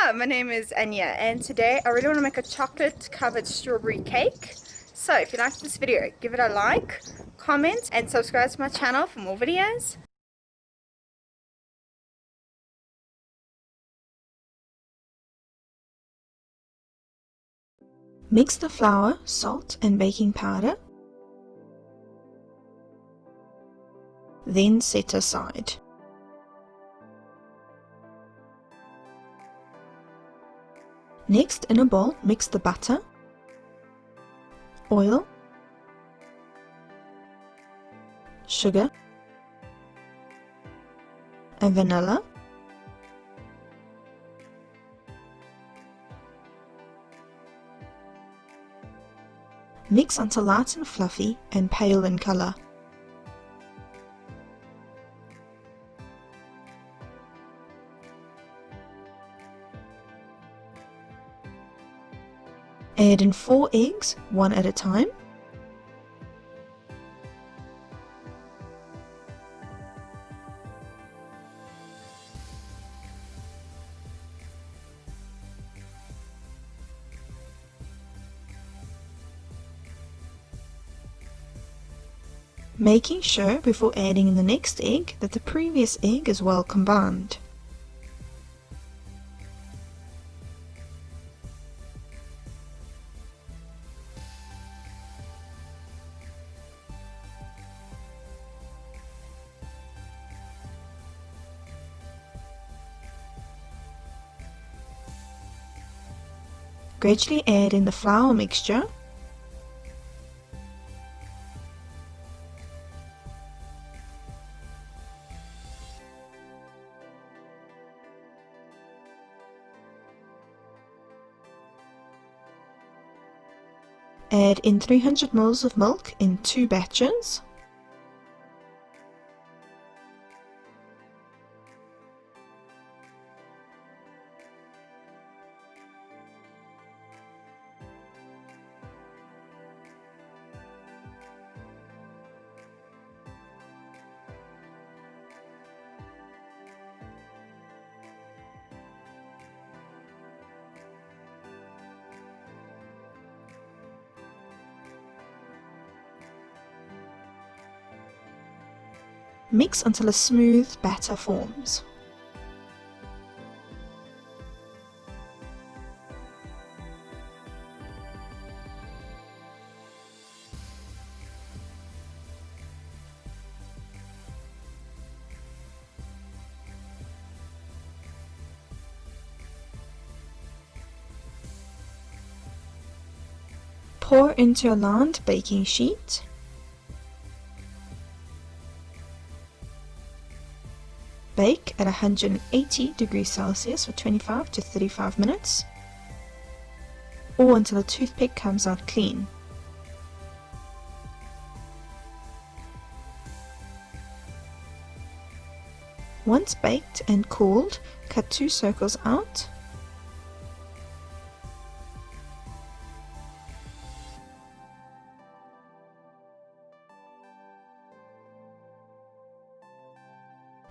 Hi, my name is Anya, and today I really want to make a chocolate covered strawberry cake. So if you liked this video, give it a like, comment, and subscribe to my channel for more videos. Mix the flour, salt and baking powder. Then set aside. Next, in a bowl, mix the butter, oil, sugar, and vanilla. Mix until light and fluffy and pale in color. Add in 4 eggs, one at a time. Making sure before adding in the next egg that the previous egg is well combined. Gradually add in the flour mixture, add in 300 ml of milk in 2 batches. Mix until a smooth batter forms. Pour into a lined baking sheet. Bake at 180 degrees Celsius for 25 to 35 minutes, or until a toothpick comes out clean. Once baked and cooled, cut 2 circles out.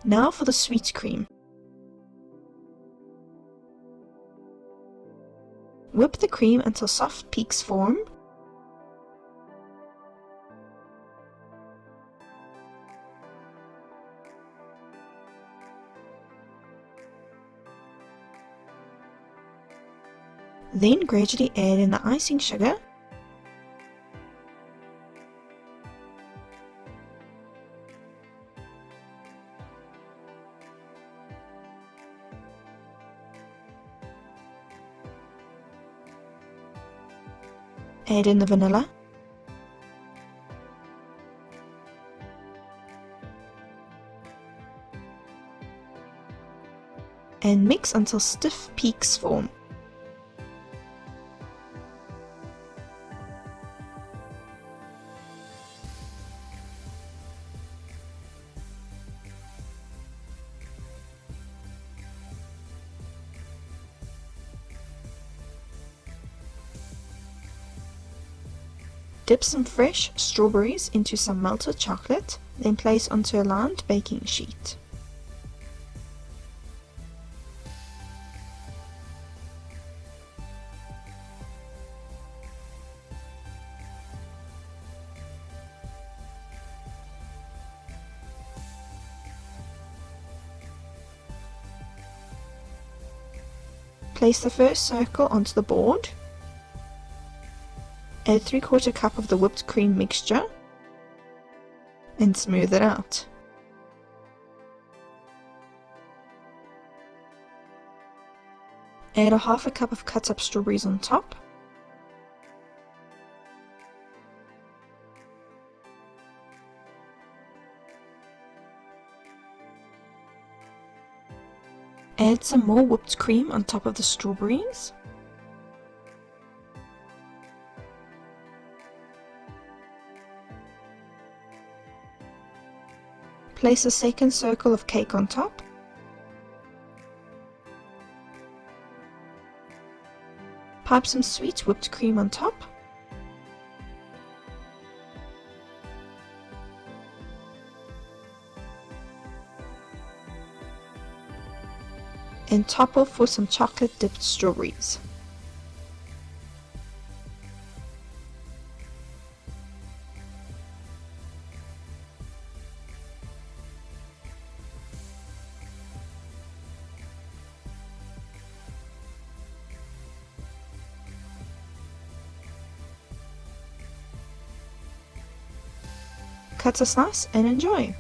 Now for the sweet cream. Whip the cream until soft peaks form. Then gradually add in the icing sugar. Add in the vanilla. And mix until stiff peaks form. Dip some fresh strawberries into some melted chocolate, then place onto a lined baking sheet. Place the first circle onto the board. Add 3/4 cup of the whipped cream mixture and smooth it out. Add a 1/2 cup of cut up strawberries on top. Add some more whipped cream on top of the strawberries. Place a second circle of cake on top. Pipe some sweet whipped cream on top. And top off with some chocolate dipped strawberries. Cut a slice and enjoy!